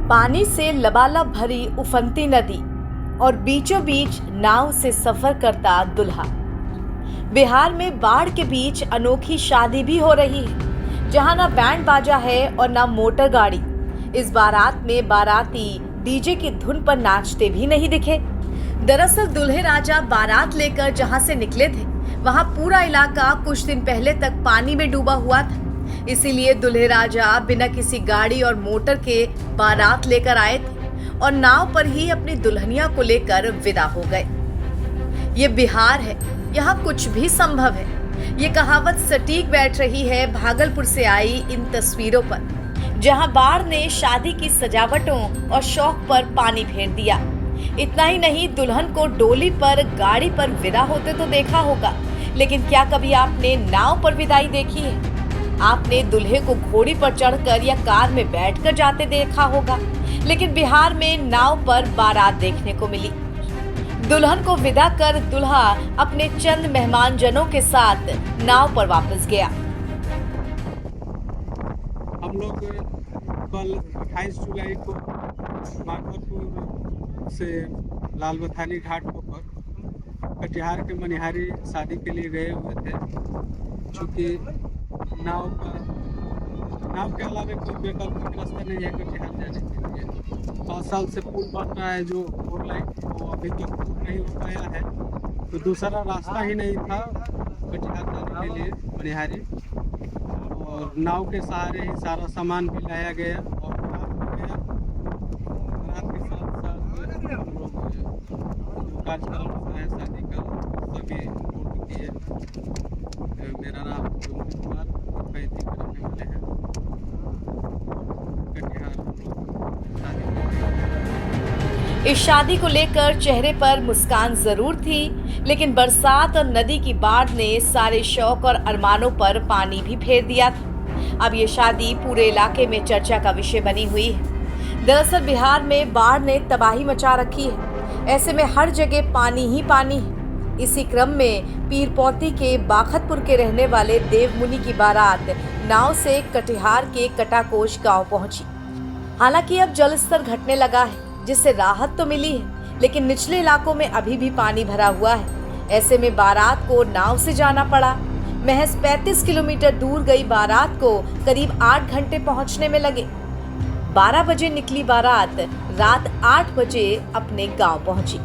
पानी से लबालब भरी उफनती नदी और बीचों बीच नाव से सफर करता दुल्हा। बिहार में बाढ़ के बीच अनोखी शादी भी हो रही है, जहां ना बैंड बाजा है और ना मोटर गाड़ी। इस बारात में बाराती डीजे की धुन पर नाचते भी नहीं दिखे। दरअसल दूल्हे राजा बारात लेकर जहां से निकले थे, वहां पूरा इलाका कुछ दिन पहले तक पानी में डूबा हुआ था। इसीलिए दूल्हे राजा बिना किसी गाड़ी और मोटर के बारात लेकर आए थे और नाव पर ही अपनी दुल्हनिया को लेकर विदा हो गए। ये बिहार है, यहाँ कुछ भी संभव है। ये कहावत सटीक बैठ रही है भागलपुर से आई इन तस्वीरों पर, जहाँ बाढ़ ने शादी की सजावटों और शौक पर पानी फेर दिया। इतना ही नहीं, दुल्हन को डोली पर गाड़ी पर विदा होते तो देखा होगा, लेकिन क्या कभी आपने नाव पर विदाई देखी है? आपने दूल्हे को घोड़ी पर चढ़कर या कार में बैठकर जाते देखा होगा, लेकिन बिहार में नाव पर बारात देखने को मिली। दुल्हन को विदा कर दूल्हा अपने चंद मेहमानजनों के साथ नाव पर वापस गया। हम लोग कल 28 जुलाई को भागलपुर से लाल बथानी घाट होकर कटिहार के मनिहारी शादी के लिए गए हुए थे। चूँकि नाव के अलावा कोई वैकल्पिक रास्ता नहीं है कटिहार जाने के लिए। 5 साल से पुल बन रहा है जो 4 लाइन, वो अभी तक पूरा नहीं हो पाया है, तो दूसरा रास्ता ही नहीं था कटिहार जाने के लिए मनिहारी। और नाव के सहारे ही सारा सामान भी लाया गया और रात के साथ साथ हम लोग जो कार्यक्रम है शादी का सभी पूर्ण किए। मेरा नाम कुमार, 35 रहने वाले हैं। कटिहार हम लोग शादी। इस शादी को लेकर चेहरे पर मुस्कान जरूर थी, लेकिन बरसात और नदी की बाढ़ ने सारे शौक और अरमानों पर पानी भी फेर दिया था। अब ये शादी पूरे इलाके में चर्चा का विषय बनी हुई है। दरअसल बिहार में बाढ़ ने तबाही मचा रखी है। ऐसे में हर जगह पानी ही पानी है। इसी क्रम में पीरपौती के बाखतपुर के रहने वाले देवमुनि की बारात नाव से कटिहार के कटाकोश गांव पहुंची। हालांकि अब जलस्तर घटने लगा है, जिससे राहत तो मिली है, लेकिन निचले इलाकों में अभी भी पानी भरा हुआ है। ऐसे में बारात को नाव से जाना पड़ा। महज 35 किलोमीटर दूर गई बारात को करीब 8 घंटे पहुंचने में लगे। 12 बजे निकली बारात रात 8 बजे अपने गांव पहुंची।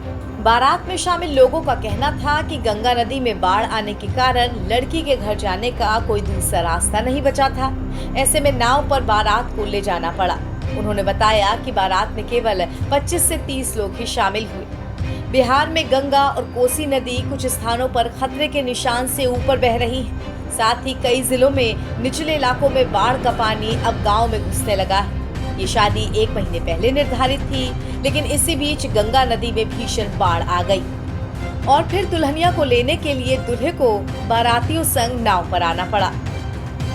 बारात में शामिल लोगों का कहना था कि गंगा नदी में बाढ़ आने के कारण लड़की के घर जाने का कोई दूसरा रास्ता नहीं बचा था। ऐसे में नाव पर बारात को ले जाना पड़ा। उन्होंने बताया कि बारात में केवल 25 से 30 लोग ही शामिल हुए। बिहार में गंगा और कोसी नदी कुछ स्थानों पर खतरे के निशान से ऊपर बह रही है। साथ ही कई जिलों में निचले इलाकों में बाढ़ का पानी अब गाँव में घुसने लगा है। ये शादी 1 महीने पहले निर्धारित थी, लेकिन इसी बीच गंगा नदी में भीषण बाढ़ आ गई और फिर दुल्हनिया को लेने के लिए दूल्हे को बारातियों संग नाव पर आना पड़ा।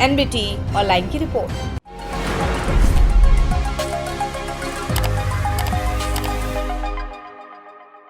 NBT ऑनलाइन की रिपोर्ट।